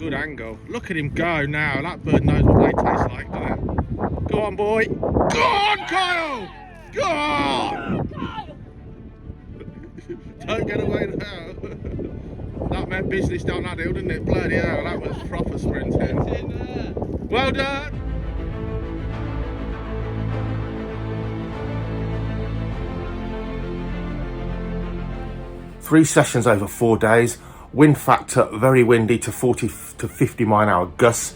good angle. Look at him go now. That bird knows what they taste like, doesn't it? Go on, boy. Go on, Kyle. Go on. Don't get away now. That meant business down that hill, didn't it? Bloody hell, that was proper sprinting. Well done. Three sessions over 4 days. Wind factor very windy to 40 to 50 mile an hour gusts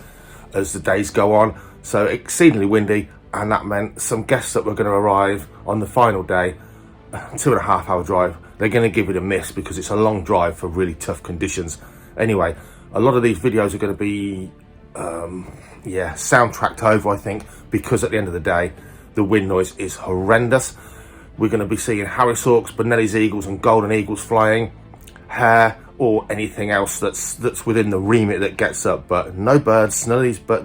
as the days go on. So exceedingly windy, and that meant some guests that were going to arrive on the final day, 2.5 hour drive, they're going to give it a miss because it's a long drive for really tough conditions. Anyway, a lot of these videos are going to be soundtracked over, I think, because at the end of the day the wind noise is horrendous. We're going to be seeing Harris Hawks, Bonellis eagles and golden eagles flying, hare or anything else that's within the remit that gets up, but no birds. None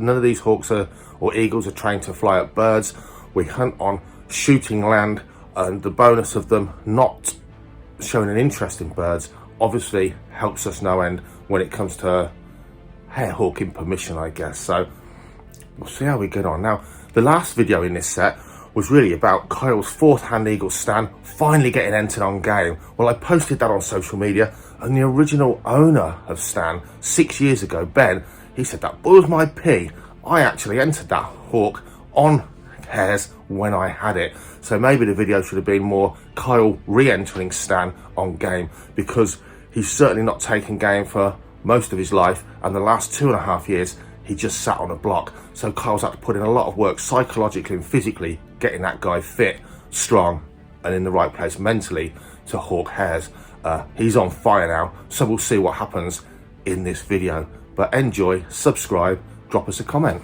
of these hawks or eagles are trained to fly at birds. We hunt on shooting land, and the bonus of them not showing an interest in birds obviously helps us no end when it comes to hare hawking permission, I guess. So we'll see how we get on. Now, the last video in this set was really about Kyle's fourth hand eagle stand finally getting entered on game. Well, I posted that on social media, and the original owner of Stan 6 years ago, Ben, he said that was my pea. I actually entered that hawk on hares when I had it. So maybe the video should have been more Kyle re-entering Stan on game, because he's certainly not taken game for most of his life, and the last 2.5 years he just sat on a block. So Kyle's had to put in a lot of work psychologically and physically getting that guy fit, strong and in the right place mentally to hawk hares. He's on fire now, so we'll see what happens in this video. But enjoy, subscribe, drop us a comment.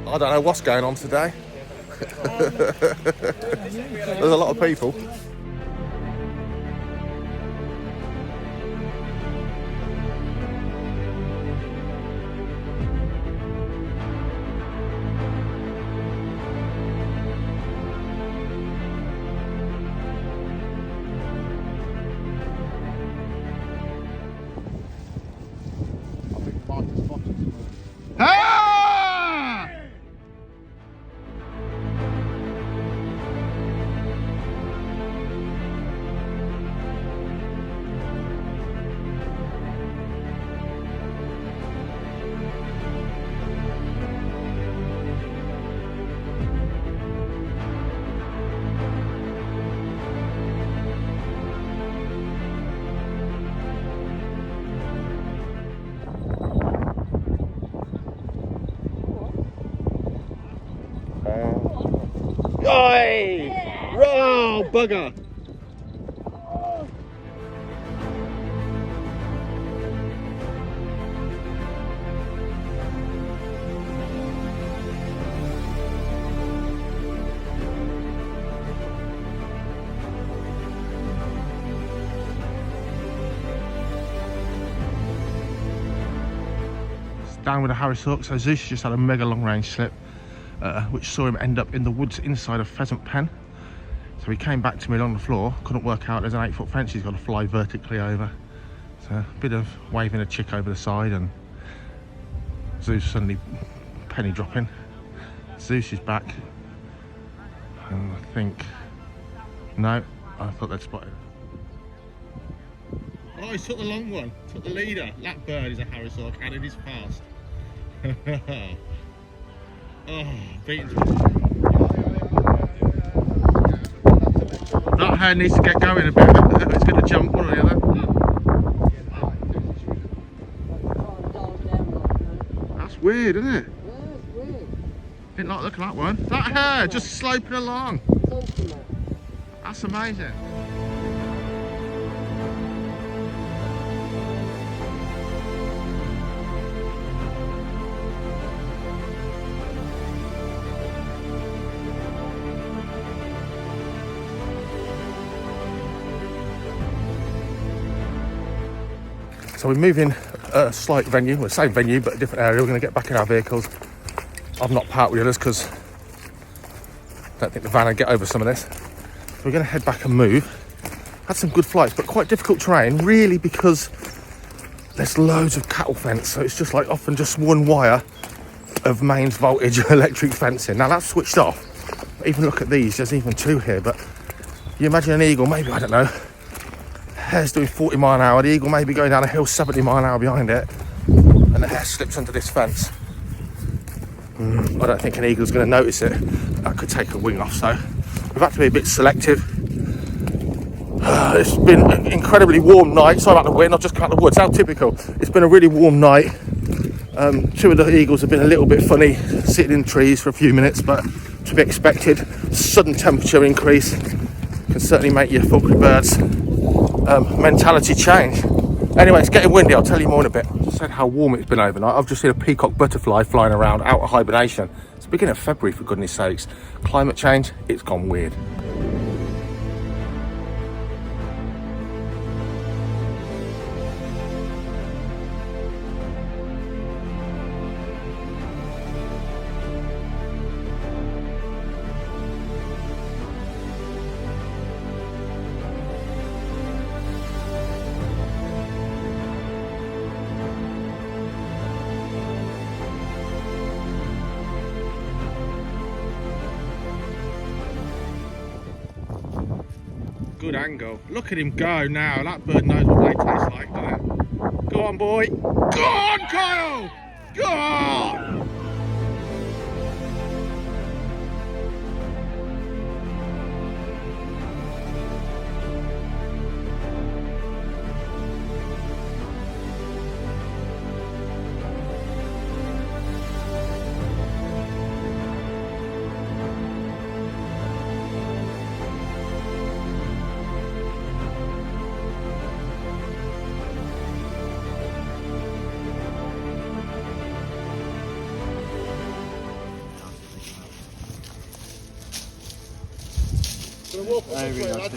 I don't know what's going on today. There's a lot of people. Oi! Oh, bugger! Down with the Harris Hawk. So Zeus just had a mega long range slip, which saw him end up in the woods inside a pheasant pen. So he came back to me along the floor, couldn't work out there's an 8 foot fence he's got to fly vertically over. So a bit of waving a chick over the side, and Zeus suddenly penny dropping. Zeus is back, and I think, no, I thought they'd spotted. Oh, he took the long one, took the leader. That bird is a Harris Hawk and it is fast. Oh, beaten. That hare needs to get going a bit. It's going to jump one or the other. That's weird, isn't it? Yeah, it's weird. Didn't like looking at that one. That hare just sloping along. That's amazing. So we're moving a slight venue, well, same venue, but a different area. We're going to get back in our vehicles. I've not parked with others because I don't think the van will get over some of this. So we're going to head back and move. Had some good flights, but quite difficult terrain, really, because there's loads of cattle fence. So it's just like often just one wire of mains voltage electric fencing. Now that's switched off. Even look at these, there's even two here. But you imagine an eagle, maybe, I don't know, hare's doing 40 mile an hour, the eagle may be going down a hill 70 mile an hour behind it, and the hare slips under this fence. I don't think an eagle's going to notice it. That could take a wing off, so we've had to be a bit selective. It's been an incredibly warm night. Sorry about the wind, I've just come out of the woods. How typical. It's been a really warm night. Two of the eagles have been a little bit funny, sitting in trees for a few minutes, but to be expected. Sudden temperature increase can certainly make your Falconry birds mentality change. Anyway, it's getting windy, I'll tell you more in a bit. I just said how warm it's been overnight. I've just seen a peacock butterfly flying around out of hibernation. It's the beginning of February, for goodness sakes. Climate change, it's gone weird. Good angle. Look at him go now. That bird knows what they taste like, doesn't it? Go on, boy. Go on, Kyle! Go on!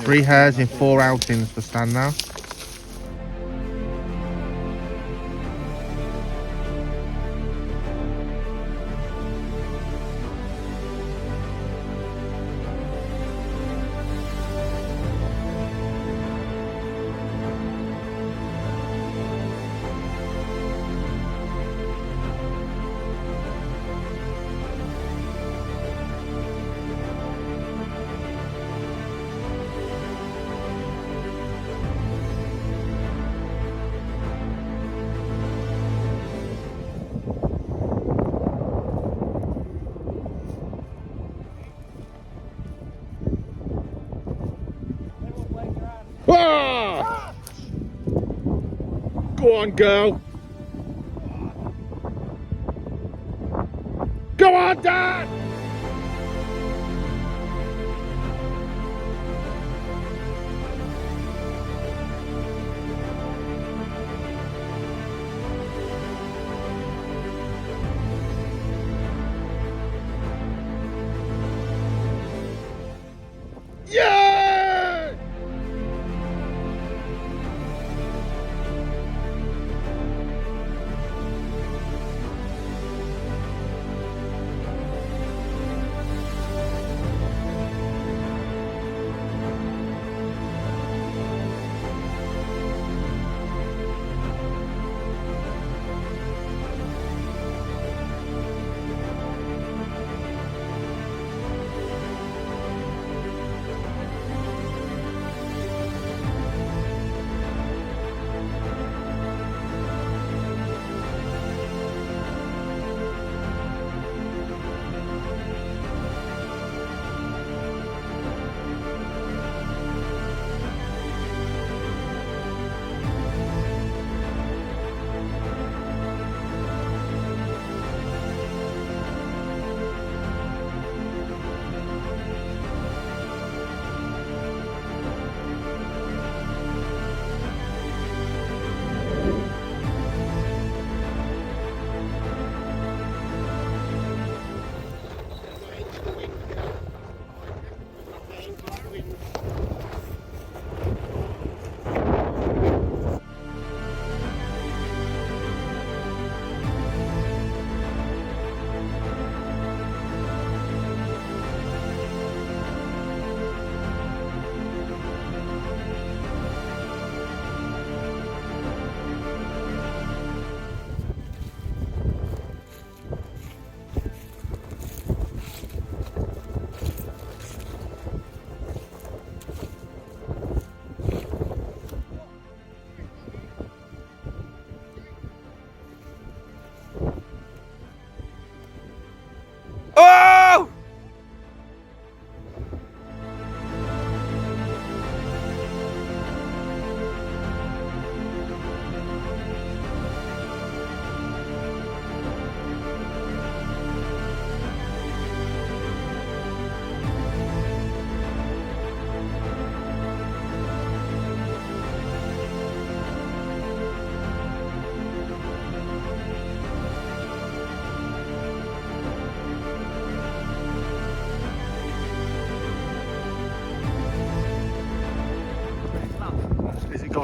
Three hares in 4 outings for stand now. Ah! Go on, girl. Go on, Dad! Yeah!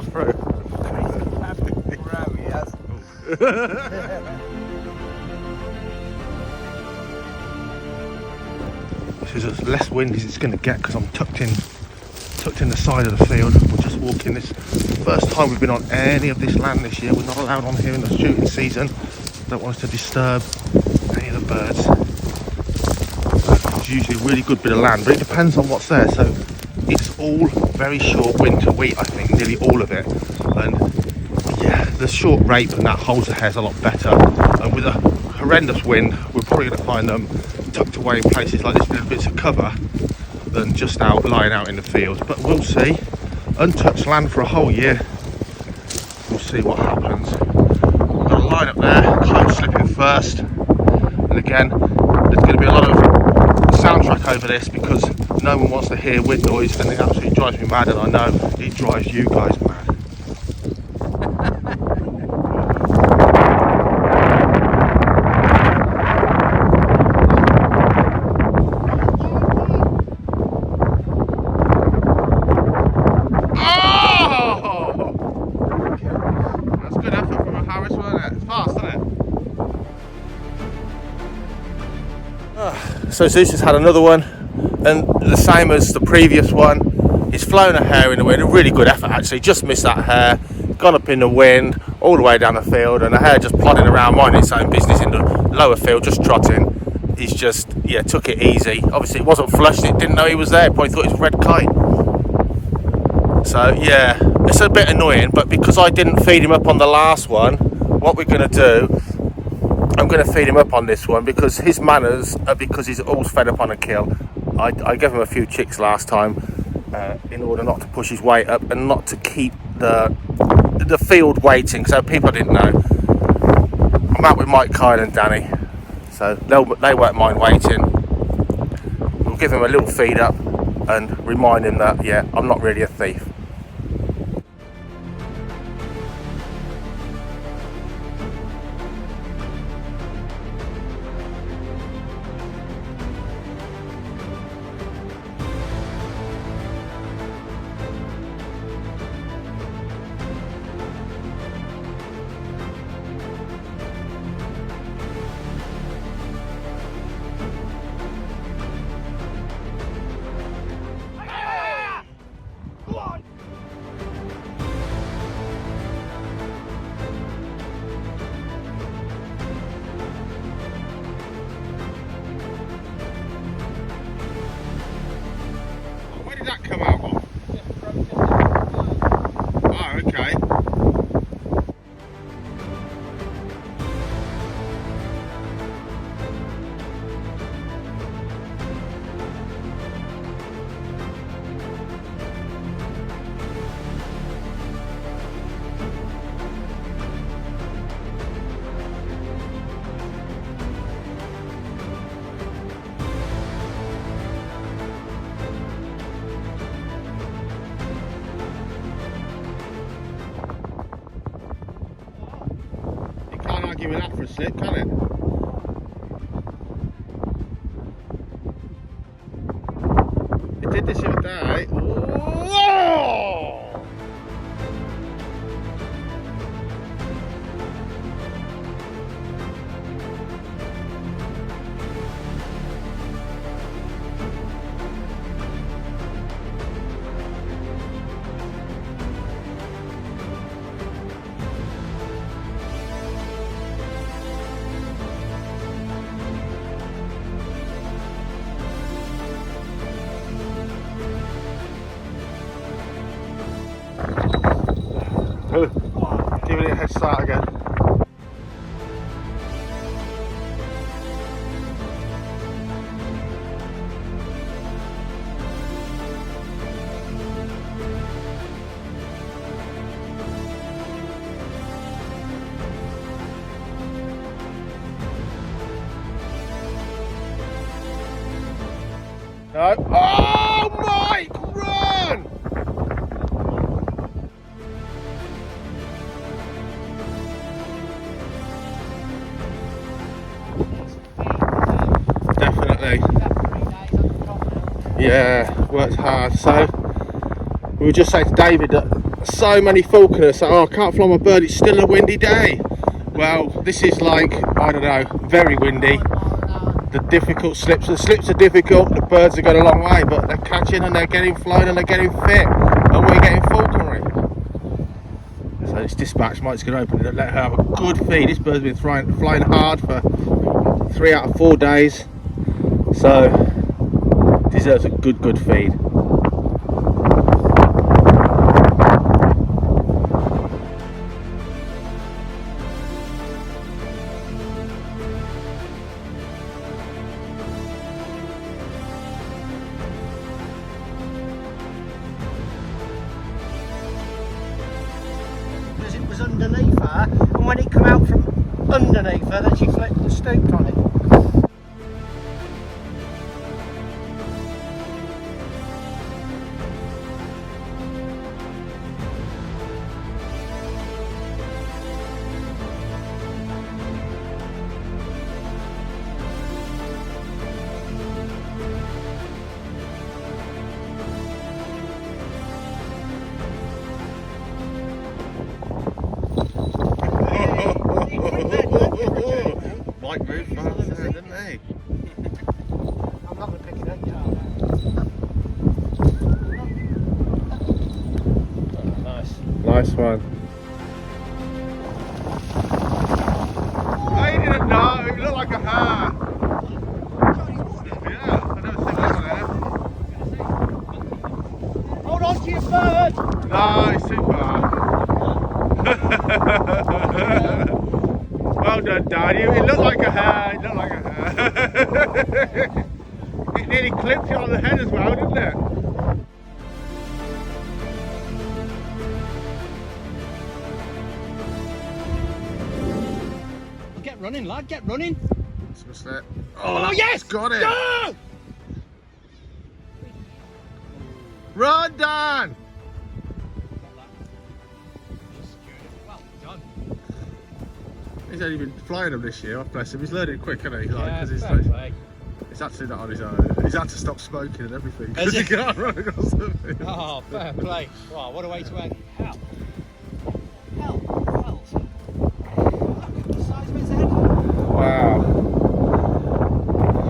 rolled through. This is as less windy as it's going to get because I'm tucked in the side of the field. We're just walking this first time we've been on any of this land this year. We're not allowed on here in the shooting season. Don't want us to disturb any of the birds. It's usually a really good bit of land, but it depends on what's there. So it's all very short winter wheat, I think, nearly all of it. And yeah, the short rape and that holds the hares a lot better. And with a horrendous wind, we're probably going to find them tucked away in places like this, little bits of cover, than just out lying out in the field. But we'll see. Untouched land for a whole year. We'll see what happens. We've got a line up there, close slipping first. And again, there's going to be a lot of soundtrack over this because no one wants to hear wind noise, and it absolutely drives me mad, and I know it drives you guys mad. So Zeus has had another one, and the same as the previous one, he's flown a hare in the wind. A really good effort actually, just missed that hare, gone up in the wind all the way down the field, and the hare just plodding around minding its own business in the lower field, just trotting. He's just, yeah, took it easy. Obviously it wasn't flushed, it didn't know he was there, it probably thought it was a red kite. So yeah, it's a bit annoying, but because I didn't feed him up on the last one, what we're going to do, I'm going to feed him up on this one because his manners are because he's always fed up on a kill. I gave him a few chicks last time in order not to push his weight up and not to keep the field waiting, so people didn't know. I'm out with Mike, Kyle and Danny, so they won't mind waiting. We'll give him a little feed up and remind him that, yeah, I'm not really a thief. Where did that come out of? Oh, okay. Give me that for a slip, can it? It did this the other day. Whoa! Giving it a head start again. No. Oh, Mike, run! Definitely. Yeah, worked hard. So we were just saying to David that So many falconers say, oh, I can't fly my bird, it's still a windy day. Well, this is like, I don't know, very windy. The difficult slips, the slips are difficult, the birds are going a long way, but they're catching and they're getting flown and they're getting fit, and we're getting falconry. So this dispatch Mike's going to open it and let her have a good feed. This bird's been flying hard for 3 out of 4 days, so deserves a good feed. It was underneath her, and when it came out from underneath her, then she flipped and stooped on it. Mike moved fast there, didn't he? I'm not going to pick it up yet. Nice. Nice one. I didn't know, it looked like a hare. Yeah, I've never seen that one. Hold on to your bird! No, it's too far. Well done, Dad. It looked like a hare. It looked like a hare. It nearly clipped you on the head as well, didn't it? Get running, lad, get running! What's that? Oh yes! Got it! Go! Run, Dan! Well done. He's only been flying them this year. Oh, bless him. He's learning quick, isn't he? Yeah, He's he's actually not on his own. He's had to stop smoking and everything because he can't run across the field. Oh, fair play. Wow, what a way to end. Hell. Hell. Look at the size of his head. Wow.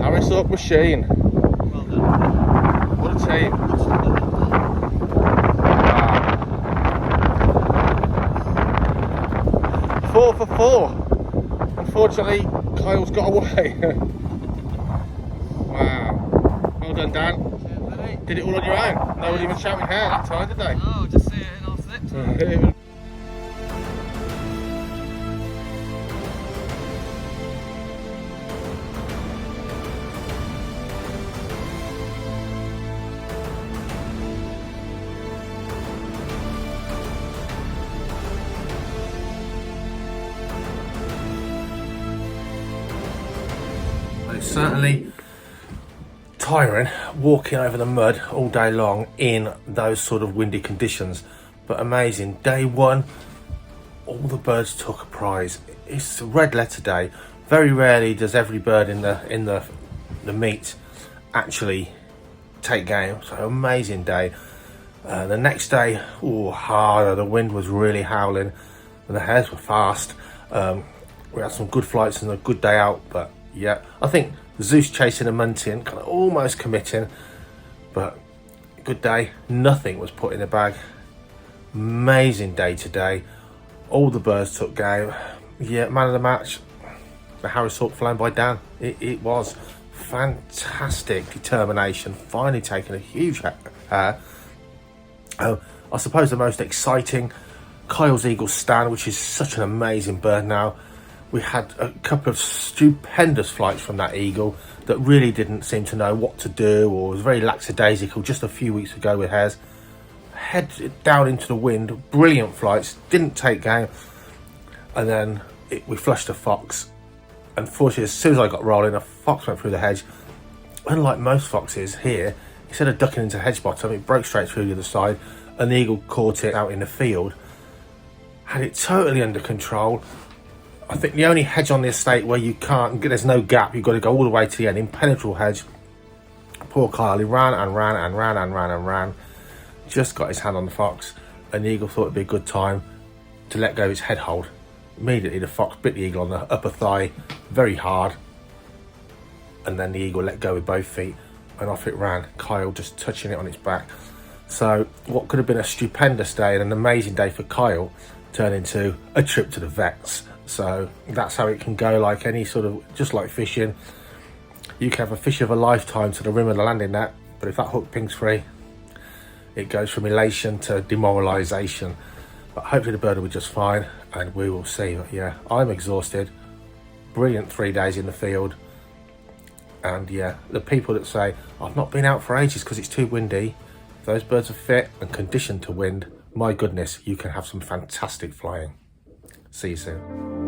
Harris Hawk machine. Well done. What a team. Wow. 4 for 4. Unfortunately, Kyle's got away. Wow. Well done, Dan. Did it all on your own? No one even shouting hair that time, did they? Oh, just see it in our slips. It's certainly tiring walking over the mud all day long in those sort of windy conditions, but amazing. Day one, all the birds took a prize. It's a red letter day. Very rarely does every bird in the meet actually take game, so amazing day. The next day, harder. The wind was really howling and the hares were fast. We had some good flights and a good day out, but yeah, I think Zeus chasing a muntin, kind of almost committing, but good day. Nothing was put in the bag. Amazing day today. All the birds took game. Yeah, man of the match, the Harris Hawk flown by Dan. It was fantastic determination, finally taking a huge I suppose the most exciting, Kyle's Eagle stand, which is such an amazing bird now. We had a couple of stupendous flights from that eagle that really didn't seem to know what to do, or was very lackadaisical just a few weeks ago with hares. Head down into the wind, brilliant flights, didn't take game, and then we flushed a fox. Unfortunately, as soon as I got rolling, a fox went through the hedge. Unlike most foxes here, instead of ducking into hedge bottom, it broke straight through the other side, and the eagle caught it out in the field. Had it totally under control. I think the only hedge on the estate where you can't, there's no gap, you've got to go all the way to the end, impenetrable hedge. Poor Kyle, he ran and ran and ran and ran and ran. Just got his hand on the fox. and the eagle thought it'd be a good time to let go of its head hold. Immediately the fox bit the eagle on the upper thigh very hard, and then the eagle let go with both feet and off it ran, Kyle just touching it on its back. So what could have been a stupendous day and an amazing day for Kyle turned into a trip to the vets. So that's how it can go, like any sort of, just like fishing. You can have a fish of a lifetime to the rim of the landing net, but if that hook pings free, it goes from elation to demoralisation. But hopefully the bird will be just fine, and we will see. But yeah, I'm exhausted. Brilliant 3 days in the field. And yeah, the people that say, I've not been out for ages because it's too windy, if those birds are fit and conditioned to wind, my goodness, you can have some fantastic flying. See you soon.